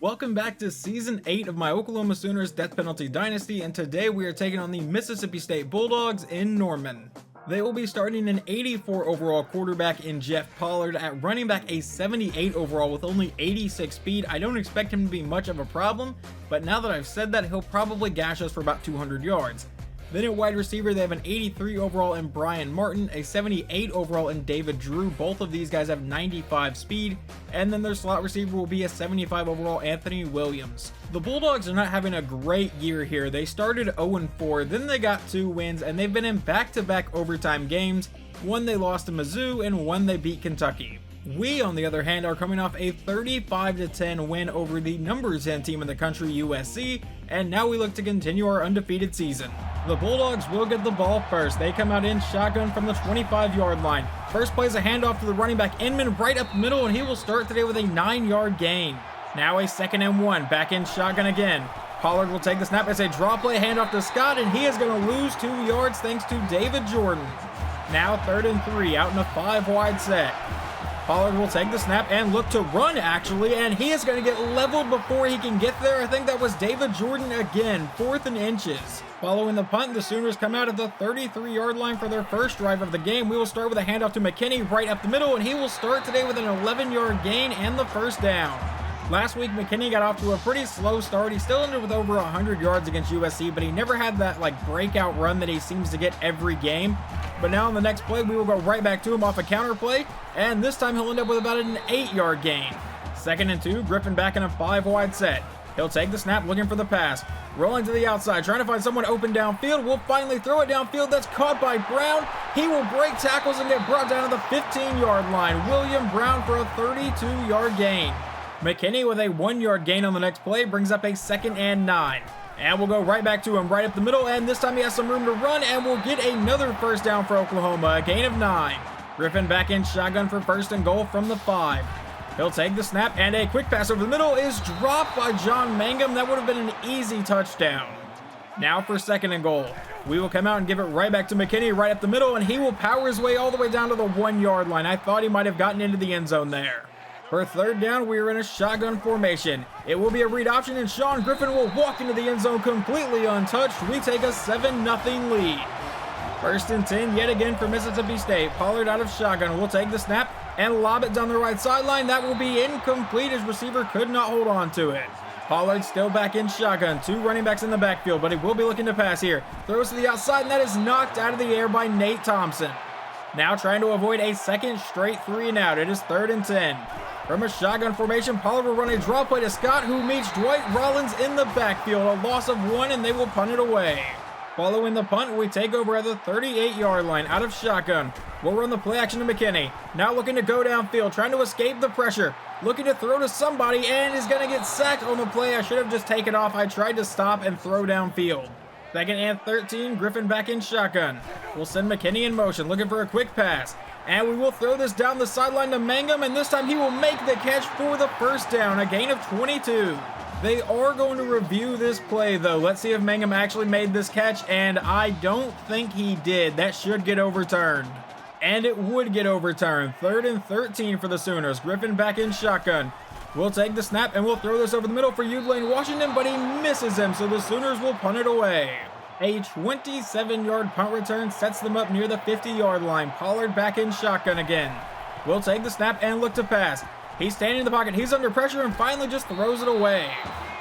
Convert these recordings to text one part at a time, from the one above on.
Welcome back to Season 8 of my Oklahoma Sooners Death Penalty Dynasty, and today we are taking on the Mississippi State Bulldogs in Norman. They will be starting an 84 overall quarterback in Jeff Pollard, at running back a 78 overall with only 86 speed. I don't expect him to be much of a problem, but now that I've said that, he'll probably gash us for about 200 yards. Then at wide receiver, they have an 83 overall in Brian Martin, a 78 overall in David Drew. Both of these guys have 95 speed. And then their slot receiver will be a 75 overall Anthony Williams. The Bulldogs are not having a great year here. They started 0-4, then they got 2 wins, and they've been in back-to-back overtime games. One they lost to Mizzou, and one they beat Kentucky. We, on the other hand, are coming off a 35-10 win over the number 10 team in the country, USC, and now we look to continue our undefeated season. The Bulldogs will get the ball first. They come out in shotgun from the 25-yard line. First play is a handoff to the running back Inman right up the middle, and he will start today with a 9-yard gain. Now a 2nd and 1, back in shotgun again. Pollard will take the snap as a draw play handoff to Scott, and he is going to lose 2 yards thanks to David Jordan. Now 3rd and 3, out in a 5-wide set. Pollard will take the snap and look to run, actually, and he is going to get leveled before he can get there. I think that was David Jordan again, 4th and inches. Following the punt, the Sooners come out at the 33-yard line for their first drive of the game. We will start with a handoff to McKinney right up the middle, and he will start today with an 11-yard gain and the first down. Last week, McKinney got off to a pretty slow start. He still ended with over 100 yards against USC, but he never had that breakout run that he seems to get every game. But now on the next play, we will go right back to him off a counter play, and this time he'll end up with about an 8-yard gain. 2nd and 2, Griffin back in a 5-wide set. He'll take the snap, looking for the pass. Rolling to the outside, trying to find someone open downfield. Will finally throw it downfield. That's caught by Brown. He will break tackles and get brought down to the 15-yard line. William Brown for a 32-yard gain. McKinney with a 1-yard gain on the next play brings up a 2nd and 9. And we'll go right back to him right up the middle, and this time he has some room to run, and we'll get another first down for Oklahoma, a gain of 9. Griffin back in shotgun for 1st and goal from the 5. He'll take the snap, and a quick pass over the middle is dropped by John Mangum. That would have been an easy touchdown. Now for 2nd and goal. We will come out and give it right back to McKinney right up the middle, and he will power his way all the way down to the 1-yard line. I thought he might have gotten into the end zone there. For 3rd down, we are in a shotgun formation. It will be a read option, and Sean Griffin will walk into the end zone completely untouched. We take a 7-0 lead. 1st and 10 yet again for Mississippi State. Pollard out of shotgun will take the snap and lob it down the right sideline. That will be incomplete. His receiver could not hold on to it. Pollard still back in shotgun. 2 running backs in the backfield, but he will be looking to pass here. Throws to the outside, and that is knocked out of the air by Nate Thompson. Now trying to avoid a second straight 3 and out. It is 3rd and 10. From a shotgun formation, Pollard will run a draw play to Scott, who meets Dwight Rollins in the backfield. A loss of 1, and they will punt it away. Following the punt, we take over at the 38-yard line out of shotgun. We'll run the play action to McKinney. Now looking to go downfield, trying to escape the pressure. Looking to throw to somebody, and is going to get sacked on the play. I should have just taken off. I tried to stop and throw downfield. 2nd and 13, Griffin back in shotgun. We'll send McKinney in motion, looking for a quick pass. And we will throw this down the sideline to Mangum, and this time he will make the catch for the first down, a gain of 22. They are going to review this play, though. Let's see if Mangum actually made this catch, and I don't think he did. That should get overturned. And it would get overturned. 3rd and 13 for the Sooners. Griffin back in shotgun. We'll take the snap, and we'll throw this over the middle for Udlane Washington, but he misses him, so the Sooners will punt it away. A 27-yard punt return sets them up near the 50-yard line. Pollard back in shotgun again. We'll take the snap and look to pass. He's standing in the pocket. He's under pressure and finally just throws it away.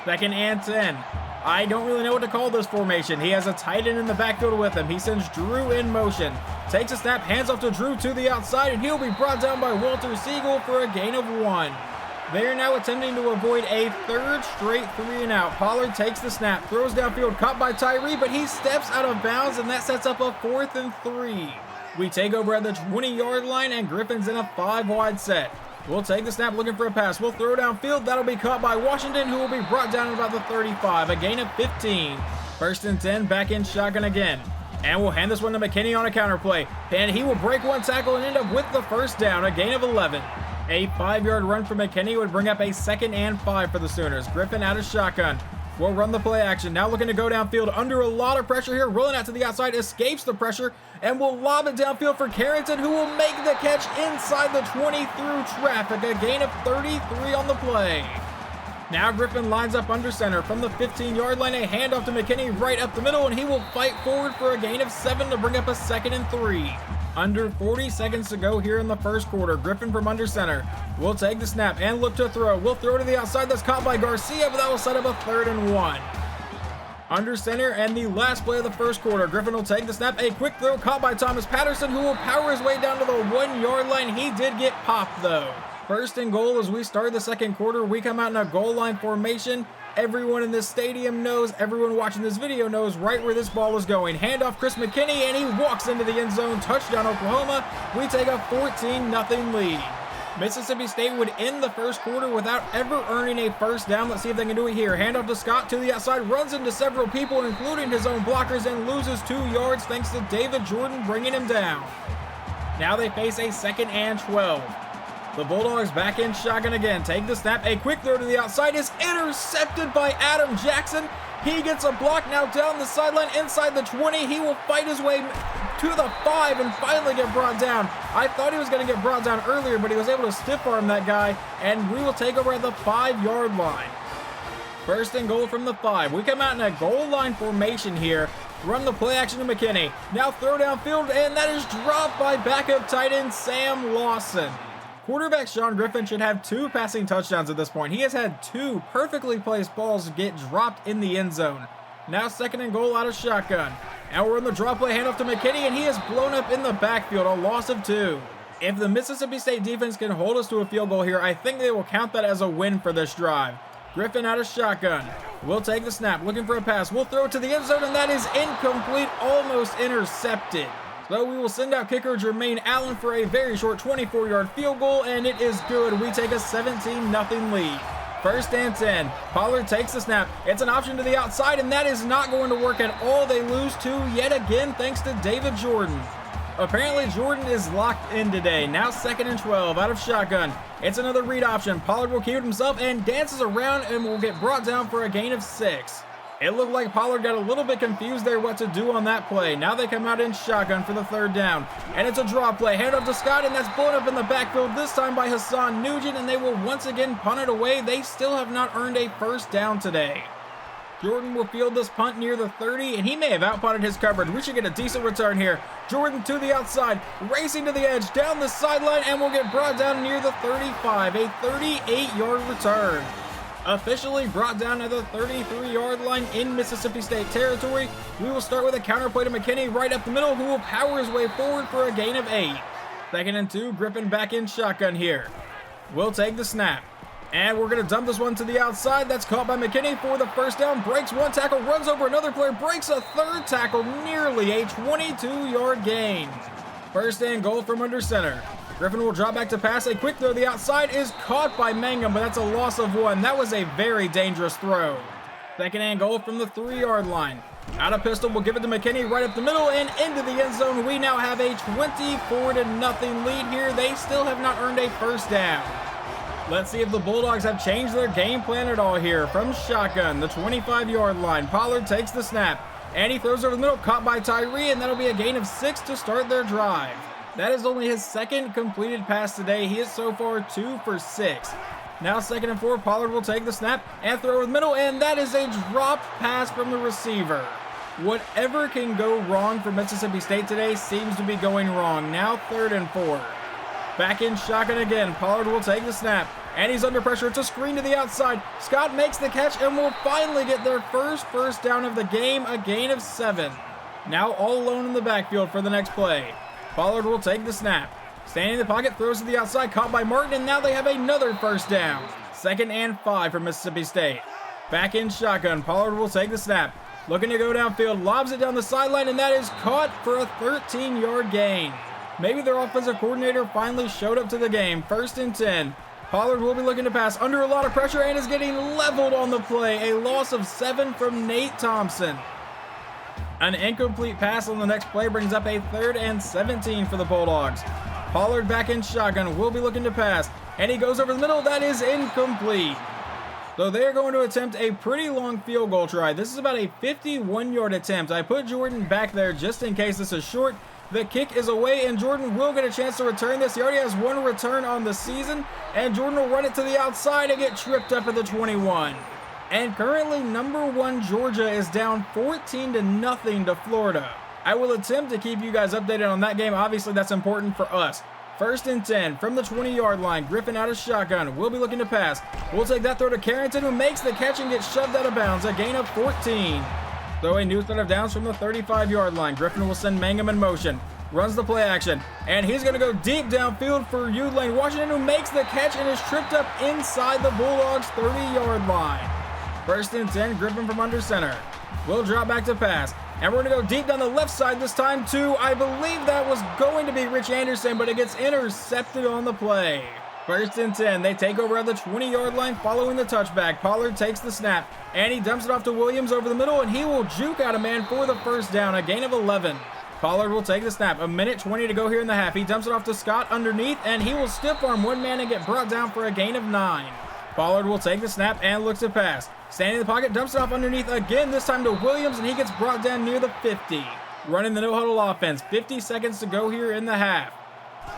2nd and 10. I don't really know what to call this formation. He has a tight end in the backfield with him. He sends Drew in motion. Takes a snap, hands off to Drew to the outside, and he'll be brought down by Walter Siegel for a gain of 1. They are now attempting to avoid a 3rd straight 3 and out. Pollard takes the snap, throws downfield, caught by Tyree, but he steps out of bounds, and that sets up a 4th and 3. We take over at the 20-yard line, and Griffin's in a 5-wide set. We'll take the snap looking for a pass. We'll throw downfield. That'll be caught by Washington, who will be brought down at about the 35, a gain of 15. 1st and 10, back in shotgun again. And we'll hand this one to McKinney on a counter play. And he will break 1 tackle and end up with the first down, a gain of 11. A 5-yard run for McKinney would bring up a 2nd and 5 for the Sooners. Griffin out of shotgun. We'll run the play action. Now looking to go downfield under a lot of pressure here. Rolling out to the outside, escapes the pressure, and will lob it downfield for Carrington, who will make the catch inside the 20 through traffic. A gain of 33 on the play. Now Griffin lines up under center from the 15-yard line, a handoff to McKinney right up the middle, and he will fight forward for a gain of 7 to bring up a 2nd and 3. Under 40 seconds to go here in the first quarter. Griffin from under center will take the snap and look to throw. Will throw to the outside. That's caught by Garcia, but that will set up a 3rd and 1. Under center and the last play of the first quarter. Griffin will take the snap. A quick throw caught by Thomas Patterson, who will power his way down to the 1-yard line. He did get popped though. 1st and goal as we start the second quarter. We come out in a goal line formation. Everyone in this stadium knows, everyone watching this video knows right where this ball is going. Handoff Chris McKinney, and he walks into the end zone. Touchdown Oklahoma. We take a 14-0 lead. Mississippi State would end the first quarter without ever earning a first down. Let's see if they can do it here. Handoff to Scott to the outside, runs into several people, including his own blockers, and loses 2 yards thanks to David Jordan bringing him down. Now they face a 2nd and 12. The Bulldogs back in shotgun again. Take the snap. A quick throw to the outside is intercepted by Adam Jackson. He gets a block now down the sideline inside the 20. He will fight his way to the 5 and finally get brought down. I thought he was going to get brought down earlier, but he was able to stiff arm that guy, and we will take over at the 5-yard line. 1st and goal from the 5. We come out in a goal line formation here. Run the play action to McKinney. Now throw downfield, and that is dropped by backup tight end Sam Lawson. Quarterback Sean Griffin should have 2 passing touchdowns at this point. He has had 2 perfectly placed balls get dropped in the end zone. Now 2nd and goal out of shotgun. Now we're in the drop play handoff to McKinney, and he is blown up in the backfield, a loss of 2. If the Mississippi State defense can hold us to a field goal here, I think they will count that as a win for this drive. Griffin out of shotgun. Will take the snap, looking for a pass. We'll throw it to the end zone, and that is incomplete, almost intercepted. So we will send out kicker Jermaine Allen for a very short 24-yard field goal, and it is good. We take a 17-0 lead. 1st and 10. Pollard takes the snap. It's an option to the outside, and that is not going to work at all. They lose 2 yet again thanks to David Jordan. Apparently Jordan is locked in today. Now 2nd and 12 out of shotgun. It's another read option. Pollard will keep it himself and dances around and will get brought down for a gain of 6. It looked like Pollard got a little bit confused there what to do on that play. Now they come out in shotgun for the 3rd down. And it's a draw play. Hand up to Scott, and that's blown up in the backfield, this time by Hassan Nugent, and they will once again punt it away. They still have not earned a first down today. Jordan will field this punt near the 30, and he may have outpunted his coverage. We should get a decent return here. Jordan to the outside, racing to the edge, down the sideline, and will get brought down near the 35. A 38-yard return. Officially brought down at the 33-yard line in Mississippi State territory. We will start with a counter play to McKinney right up the middle, who will power his way forward for a gain of 8. 2nd and 2, Griffin back in shotgun here. We'll take the snap. And we're going to dump this one to the outside. That's caught by McKinney for the first down. Breaks 1 tackle, runs over another player, breaks a 3rd tackle, nearly a 22-yard gain. 1st and goal from under center. Griffin will drop back to pass. A quick throw to the outside is caught by Mangum, but that's a loss of 1. That was a very dangerous throw. 2nd and goal from the 3-yard line. Out of pistol, we'll give it to McKinney right up the middle and into the end zone. We now have a 24-0 lead here. They still have not earned a first down. Let's see if the Bulldogs have changed their game plan at all here. From shotgun, the 25-yard line. Pollard takes the snap, and he throws over the middle, caught by Tyree, and that'll be a gain of 6 to start their drive. That is only his 2nd completed pass today. He is so far 2 for 6. Now 2nd and 4, Pollard will take the snap and throw over the middle, and that is a dropped pass from the receiver. Whatever can go wrong for Mississippi State today seems to be going wrong. Now 3rd and 4. Back in shotgun again. Pollard will take the snap, and he's under pressure. It's a screen to the outside. Scott makes the catch and will finally get their first down of the game, a gain of 7. Now all alone in the backfield for the next play. Pollard will take the snap. Standing in the pocket, throws to the outside, caught by Martin, and now they have another first down. 2nd and 5 for Mississippi State. Back in shotgun, Pollard will take the snap. Looking to go downfield, lobs it down the sideline, and that is caught for a 13-yard gain. Maybe their offensive coordinator finally showed up to the game. 1st and 10. Pollard will be looking to pass under a lot of pressure and is getting leveled on the play. A loss of 7 from Nate Thompson. An incomplete pass on the next play brings up a 3rd and 17 for the Bulldogs. Pollard back in shotgun will be looking to pass, and he goes over the middle. That is incomplete. So they are going to attempt a pretty long field goal try. This is about a 51-yard attempt. I put Jordan back there just in case this is short. The kick is away, and Jordan will get a chance to return this. He already has one return on the season, and Jordan will run it to the outside and get tripped up at the 21. And currently, number 1 Georgia is down 14-0 to Florida. I will attempt to keep you guys updated on that game. Obviously, that's important for us. 1st and 10 from the 20-yard line. Griffin out of shotgun. Will be looking to pass. We'll take that throw to Carrington, who makes the catch and gets shoved out of bounds. A gain of 14. So a new set of downs from the 35-yard line. Griffin will send Mangum in motion. Runs the play action. And he's going to go deep downfield for Lane Washington, who makes the catch and is tripped up inside the Bulldogs' 30-yard line. 1st and 10, Griffin from under center. Will drop back to pass. And we're going to go deep down the left side this time to, I believe that was going to be Rich Anderson, but it gets intercepted on the play. 1st and 10, they take over at the 20-yard line following the touchback. Pollard takes the snap, and he dumps it off to Williams over the middle, and he will juke out a man for the 1st down, a gain of 11. Pollard will take the snap. 1:20 to go here in the half. He dumps it off to Scott underneath, and he will stiff arm one man and get brought down for a gain of 9. Pollard will take the snap and looks to pass. Standing in the pocket, dumps it off underneath again, this time to Williams, and he gets brought down near the 50. Running the no-huddle offense. 50 seconds to go here in the half.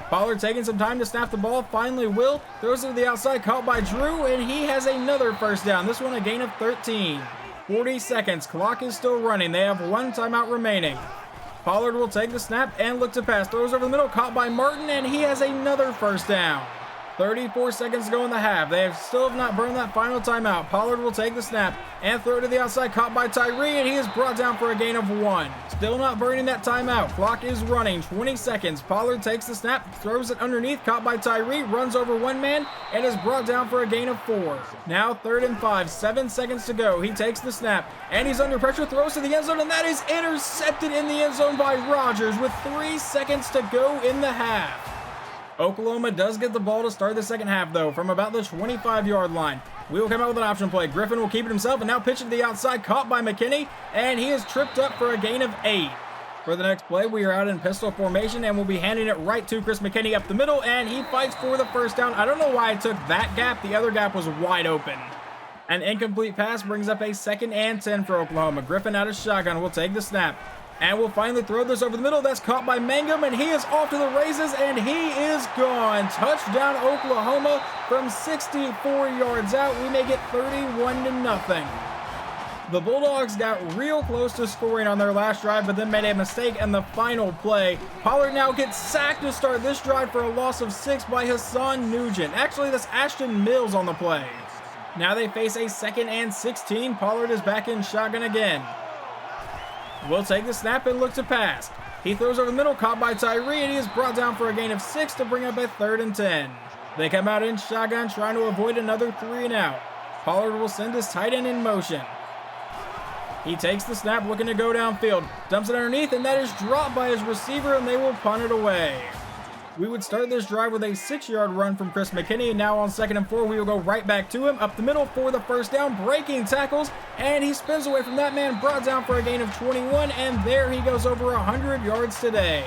Pollard taking some time to snap the ball. Finally, Will throws it to the outside, caught by Drew, and he has another 1st down. This one a gain of 13. 40 seconds. Clock is still running. They have 1 timeout remaining. Pollard will take the snap and look to pass. Throws over the middle, caught by Martin, and he has another 1st down. 34 seconds to go in the half. They still have not burned that final timeout. Pollard will take the snap and throw it to the outside, caught by Tyree, and he is brought down for a gain of 1. Still not burning that timeout. Clock is running. 20 seconds. Pollard takes the snap, throws it underneath, caught by Tyree, runs over one man, and is brought down for a gain of 4. Now 3rd and 5. 7 seconds to go. He takes the snap, and he's under pressure, throws to the end zone, and that is intercepted in the end zone by Rogers with 3 seconds to go in the half. Oklahoma does get the ball to start the 2nd half, though, from about the 25-yard line. We will come out with an option play. Griffin will keep it himself, and now pitch it to the outside, caught by McKinney, and he is tripped up for a gain of 8. For the next play, we are out in pistol formation, and we'll be handing it right to Chris McKinney up the middle, and he fights for the 1st down. I don't know why I took that gap. The other gap was wide open. An incomplete pass brings up a 2nd and 10 for Oklahoma. Griffin out of shotgun will take the snap. And we'll finally throw this over the middle. That's caught by Mangum, and he is off to the races, and he is gone. Touchdown, Oklahoma from 64 yards out. We make it 31-0. The Bulldogs got real close to scoring on their last drive, but then made a mistake in the final play. Pollard now gets sacked to start this drive for a loss of 6 by Hassan Nugent. Actually, that's Ashton Mills on the play. Now they face a 2nd and 16. Pollard is back in shotgun again. Will take the snap and look to pass. He throws over the middle, caught by Tyree, and he is brought down for a gain of 6 to bring up a 3rd and 10. They come out in shotgun, trying to avoid another 3 and out. Pollard will send his tight end in motion. He takes the snap, looking to go downfield. Dumps it underneath, and that is dropped by his receiver, and they will punt it away. We would start this drive with a 6-yard run from Chris McKinney, and now on 2nd and 4, we will go right back to him, up the middle for the 1st down, breaking tackles, and he spins away from that man, brought down for a gain of 21, and there he goes over 100 yards today.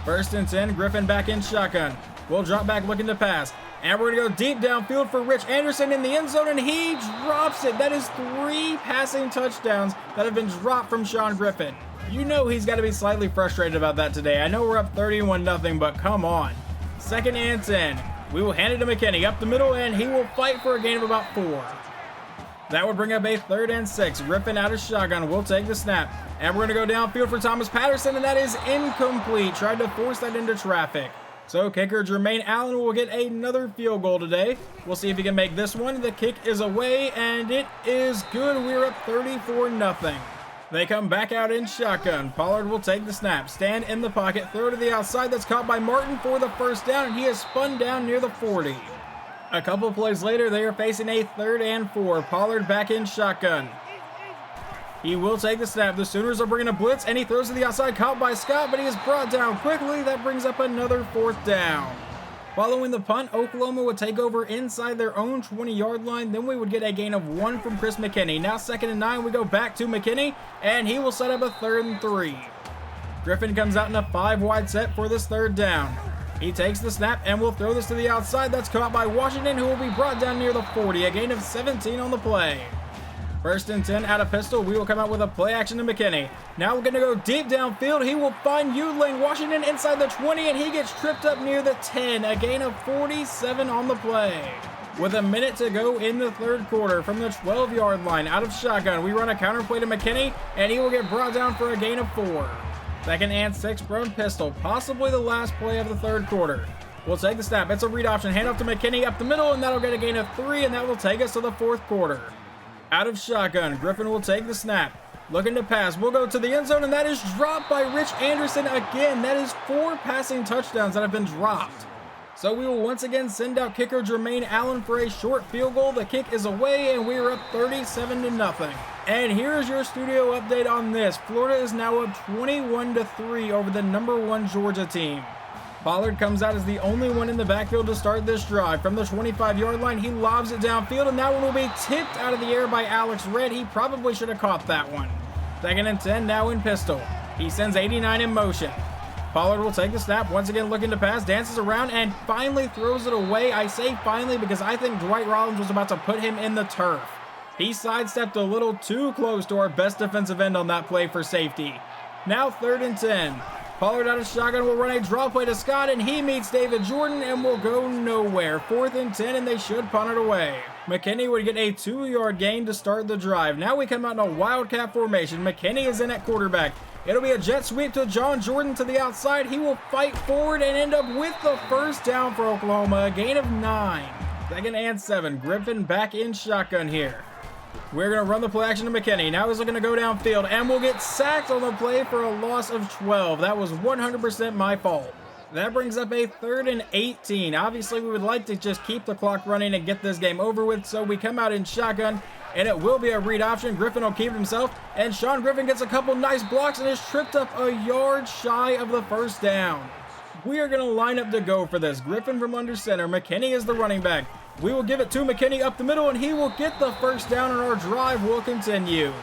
1st and 10, Griffin back in shotgun. Will drop back looking to pass, and we're going to go deep downfield for Rich Anderson in the end zone, and he drops it. That is 3 passing touchdowns that have been dropped from Sean Griffin. You know he's got to be slightly frustrated about that today. I know we're up 31-0, but come on. 2nd and 10. We will hand it to McKinney up the middle, and he will fight for a gain of about 4. That would bring up a 3rd and 6. Griffin out of shotgun will take the snap. And we're going to go downfield for Thomas Patterson, and that is incomplete. Tried to force that into traffic. So kicker Jermaine Allen will get another field goal today. We'll see if he can make this one. The kick is away, and it is good. We're up 34-0. They come back out in shotgun. Pollard will take the snap, stand in the pocket, throw to the outside. That's caught by Martin for the 1st down, and he is spun down near the 40. A couple plays later, they are facing a 3rd and 4. Pollard back in shotgun. He will take the snap. The Sooners are bringing a blitz, and he throws to the outside, caught by Scott, but he is brought down quickly. That brings up another 4th down. Following the punt, Oklahoma would take over inside their own 20-yard line. Then we would get a gain of 1 from Chris McKinney. Now 2nd and 9, we go back to McKinney, and he will set up a 3rd and 3. Griffin comes out in a 5-wide set for this 3rd down. He takes the snap and will throw this to the outside. That's caught by Washington, who will be brought down near the 40. A gain of 17 on the play. First and 10 out of pistol. We will come out with a play action to McKinney. Now we're going to go deep downfield. He will find Yudling Washington inside the 20, and he gets tripped up near the 10. A gain of 47 on the play. With a minute to go in the third quarter, from the 12-yard line out of shotgun, we run a counter play to McKinney, and he will get brought down for a gain of 4. Second and 6 from pistol, possibly the last play of the third quarter. We'll take the snap. It's a read option. Hand off to McKinney up the middle, and that'll get a gain of 3, and that will take us to the fourth quarter. Out of shotgun, Griffin will take the snap. Looking to pass. We'll go to the end zone, and that is dropped by Rich Anderson again. That is 4 passing touchdowns that have been dropped. So we will once again send out kicker Jermaine Allen for a short field goal. The kick is away, and we are up 37-0. And here's your studio update on this. Florida is now up 21-3 over the #1 Georgia team. Pollard comes out as the only one in the backfield to start this drive. From the 25-yard line, he lobs it downfield, and that one will be tipped out of the air by Alex Red. He probably should have caught that one. Second and 10 now in pistol. He sends 89 in motion. Pollard will take the snap, once again looking to pass, dances around, and finally throws it away. I say finally because I think Dwight Rollins was about to put him in the turf. He sidestepped a little too close to our best defensive end on that play for safety. Now third and 10. Pollard out of shotgun will run a draw play to Scott, and he meets David Jordan and will go nowhere. Fourth and 10, and they should punt it away. McKinney would get a 2-yard gain to start the drive. Now we come out in a wildcat formation. McKinney is in at quarterback. It'll be a jet sweep to John Jordan to the outside. He will fight forward and end up with the first down for Oklahoma, a gain of 9. Second and 7. Griffin back in shotgun here. We're going to run the play action to McKinney. Now he's looking to go downfield, and we'll get sacked on the play for a loss of 12. That was 100% my fault. That brings up a third and 18. Obviously, we would like to just keep the clock running and get this game over with, so we come out in shotgun, and it will be a read option. Griffin will keep it himself, and Sean Griffin gets a couple nice blocks and is tripped up a yard shy of the first down. We are going to line up to go for this. Griffin from under center. McKinney is the running back. We will give it to McKinney up the middle, and he will get the first down, and our drive will continue.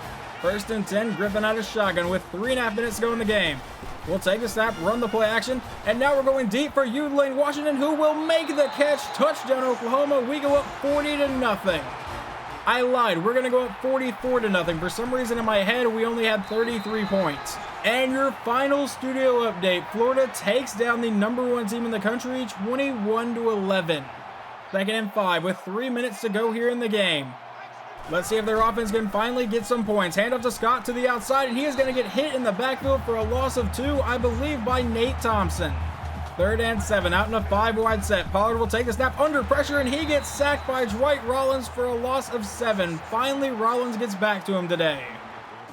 First and 10, Griffin out of shotgun with 3.5 minutes to go in the game. We'll take the snap, run the play action, and now we're going deep for Yudling Washington, who will make the catch. Touchdown, Oklahoma. We go up 40-0. I lied. We're going to go up 44-0. For some reason in my head, we only had 33 points. And your final studio update, Florida takes down the #1 team in the country, 21-11. Second and 5 with 3 minutes to go here in the game. Let's see if their offense can finally get some points. Hand off to Scott to the outside, and he is going to get hit in the backfield for a loss of 2, I believe, by Nate Thompson. Third and 7, out in a 5-wide set. Pollard will take the snap under pressure, and he gets sacked by Dwight Rollins for a loss of 7. Finally, Rollins gets back to him today.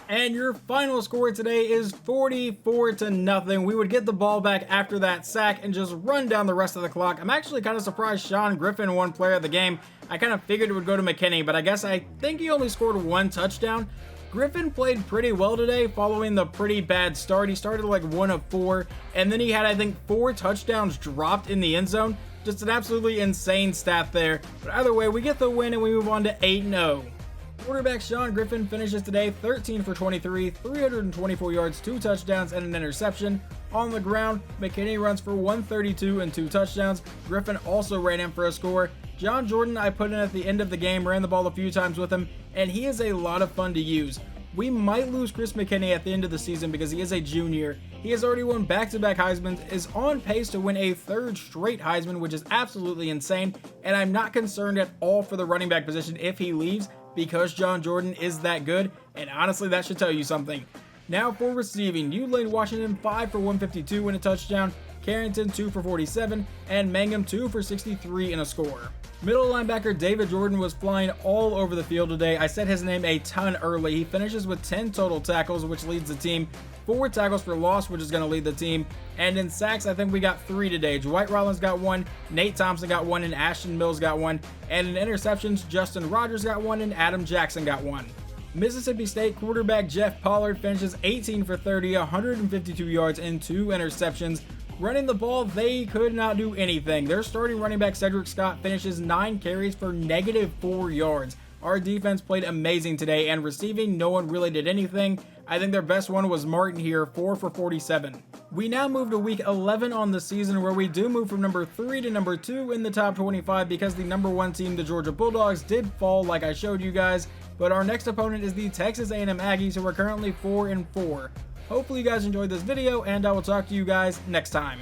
And your final score today is 44-0. We would get the ball back after that sack and just run down the rest of the clock. I'm actually kind of surprised Sean Griffin won player of the game. I kind of figured it would go to McKinney, but I think he only scored 1 touchdown. Griffin played pretty well today following the pretty bad start. He started like 1 of 4, and then he had, I think, 4 touchdowns dropped in the end zone. Just an absolutely insane stat there. But either way, we get the win and we move on to 8-0. Quarterback Sean Griffin finishes today 13 for 23, 324 yards, 2 touchdowns, and an interception. On the ground, McKinney runs for 132 and 2 touchdowns. Griffin also ran in for a score. John Jordan I put in at the end of the game, ran the ball a few times with him, and he is a lot of fun to use. We might lose Chris McKinney at the end of the season because he is a junior. He has already won back-to-back Heismans, is on pace to win a 3rd straight Heisman, which is absolutely insane, and I'm not concerned at all for the running back position if he leaves, because John Jordan is that good, and honestly, that should tell you something. Now for receiving, Yudling Washington 5 for 152 and a touchdown, Carrington 2 for 47, and Mangum 2 for 63 in a score. Middle linebacker David Jordan was flying all over the field today. I said his name a ton early. He finishes with 10 total tackles, which leads the team. 4 tackles for loss, which is going to lead the team. And in sacks, I think we got 3 today. Dwight Rollins got 1, Nate Thompson got 1, and Ashton Mills got 1. And in interceptions, Justin Rogers got 1, and Adam Jackson got 1. Mississippi State quarterback Jeff Pollard finishes 18 for 30, 152 yards, and 2 interceptions. Running the ball, they could not do anything. Their starting running back Cedric Scott finishes 9 carries for -4 yards. Our defense played amazing today, and receiving, no one really did anything. I think their best one was Martin here, 4 for 47. We now move to week 11 on the season, where we do move from number 3 to number 2 in the top 25 because the number 1 team, the Georgia Bulldogs, did fall like I showed you guys. But our next opponent is the Texas A&M Aggies, who are currently 4 and 4. Hopefully you guys enjoyed this video, and I will talk to you guys next time.